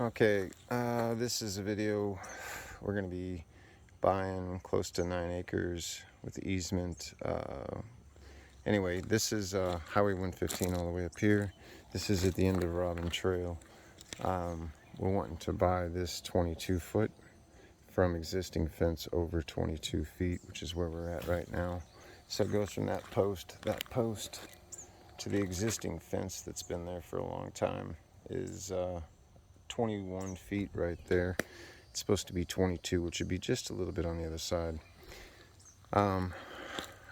Okay, this is a video. We're going to be buying close to 9 acres with the easement. Anyway, this is Highway 115 all the way up here. This is at the end of Robin Trail. We're wanting to buy this 22 foot from existing fence over 22 feet, which is where we're at right now. So it goes from that post to the existing fence that's been there for a long time is 21 feet right there. It's supposed to be 22, which would be just a little bit on the other side. I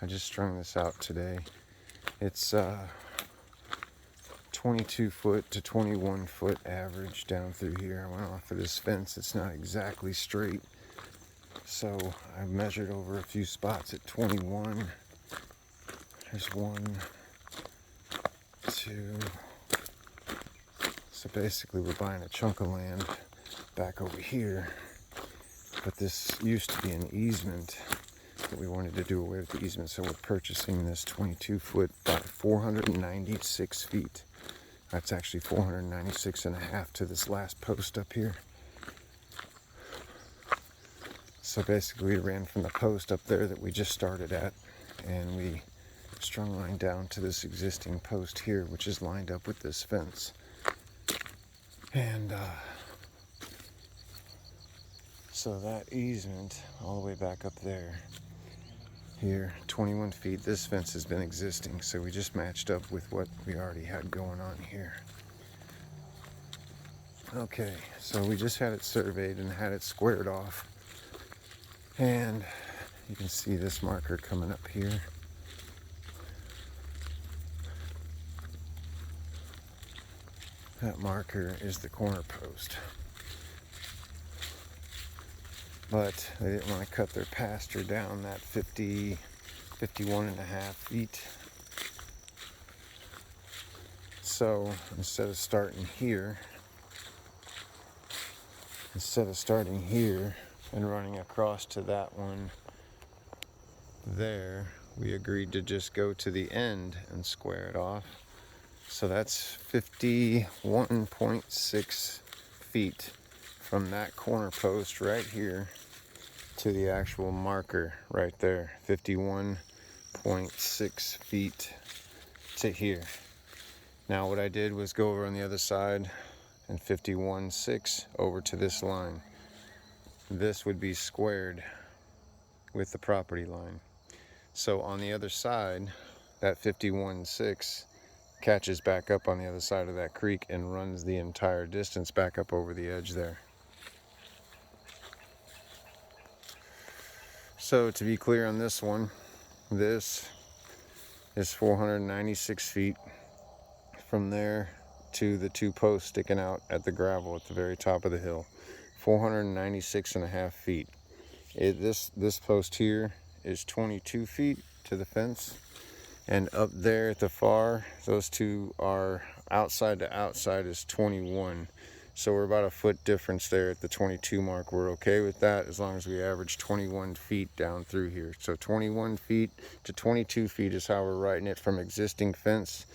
just strung this out today. It's 22 foot to 21 foot average down through here. I went off of this fence. It's not exactly straight, so I measured over a few spots at 21. There's 1, 2. So basically we're buying a chunk of land back over here, but this used to be an easement, but we wanted to do away with the easement, so we're purchasing this 22 foot by 496 feet. That's actually 496 and a half to this last post up here. So basically we ran from the post up there that we just started at, and we strung line down to this existing post here, which is lined up with this fence. And so that easement all the way back up there, here, 21 feet, this fence has been existing, so we just matched up with what we already had going on here. Okay, so we just had it surveyed and had it squared off, and you can see this marker coming up here. That marker is the corner post. But they didn't want to cut their pasture down that 51 and a half feet. So instead of starting here and running across to that one there, we agreed to just go to the end and square it off. So that's 51.6 feet from that corner post right here to the actual marker right there. 51.6 feet to here. Now what I did was go over on the other side and 51.6 over to this line. This would be squared with the property line. So on the other side, that 51.6 catches back up on the other side of that creek and runs the entire distance back up over the edge there. So to be clear on this one, this is 496 feet from there to the 2 posts sticking out at the gravel at the very top of the hill. 496 and a half feet. This post here is 22 feet to the fence. And up there at the far, those two are outside to outside is 21. So we're about a foot difference there at the 22 mark. We're okay with that as long as we average 21 feet down through here. So 21 feet to 22 feet is how we're writing it. From existing fence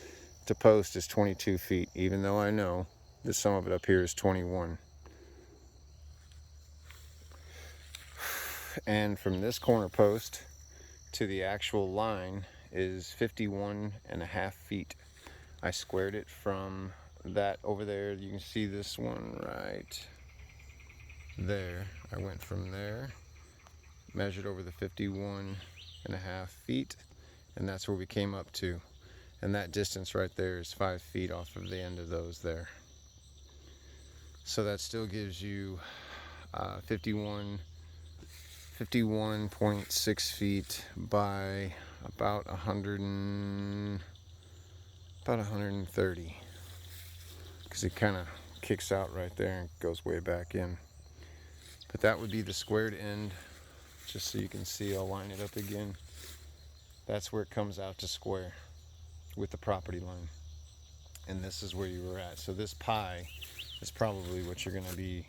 to post is 22 feet, even though I know that some of it up here is 21. And from this corner post to the actual line is 51 and a half feet. I squared it from that over there. You can see this one right there. I went from there, measured over the 51 and a half feet, and that's where we came up to. And that distance right there is 5 feet off of the end of those there. So that still gives you 51.6 feet by about 130, because it kind of kicks out right there and goes way back in. But that would be the squared end, just so you can see. I'll line it up again. That's where it comes out to square with the property line, and this is where you were at. So this pie is probably what you're going to be.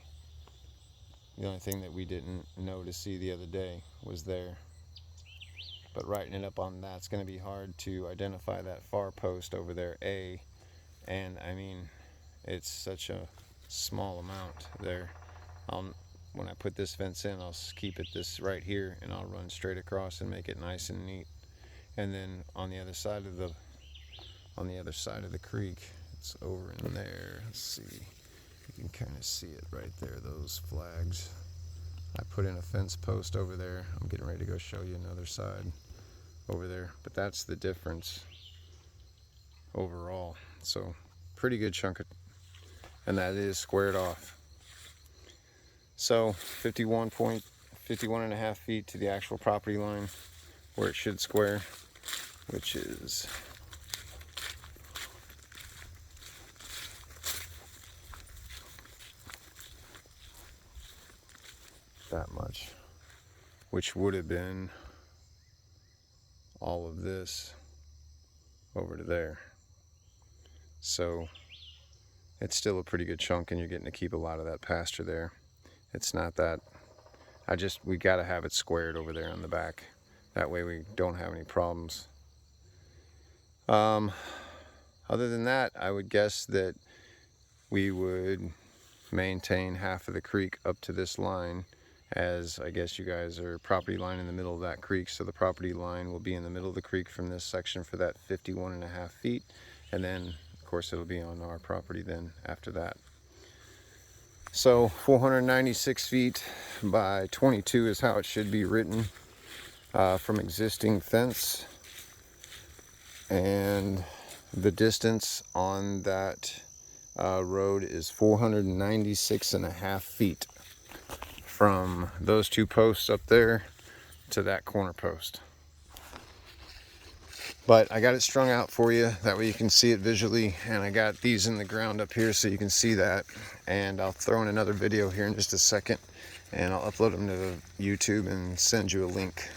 The only thing that we didn't know to see the other day was there. But writing it up on that's going to be hard to identify that far post over there, and I mean, it's such a small amount there. When I put this fence in, I'll keep it this right here, and I'll run straight across and make it nice and neat. And then on the other side of the creek, it's over in there. Let's see, you can kind of see it right there, those flags. I put in a fence post over there. I'm getting ready to go show you another side over there, but that's the difference overall. So pretty good chunk of, and that is squared off. So 51.5 feet to the actual property line where it should square, which is that much, which would have been all of this over to there. So it's still a pretty good chunk, and you're getting to keep a lot of that pasture there. It's not that, we got to have it squared over there on the back. That way we don't have any problems. Other than that, I would guess that we would maintain half of the creek up to this line, as I guess you guys are property line in the middle of that creek. So the property line will be in the middle of the creek from this section for that 51.5 feet. And then, of course, it'll be on our property then after that. So 496 feet by 22 is how it should be written from existing fence. And the distance on that road is 496.5 feet from those two posts up there to that corner post. But I got it strung out for you, that way you can see it visually, and I got these in the ground up here so you can see that. And I'll throw in another video here in just a second, and I'll upload them to YouTube and send you a link.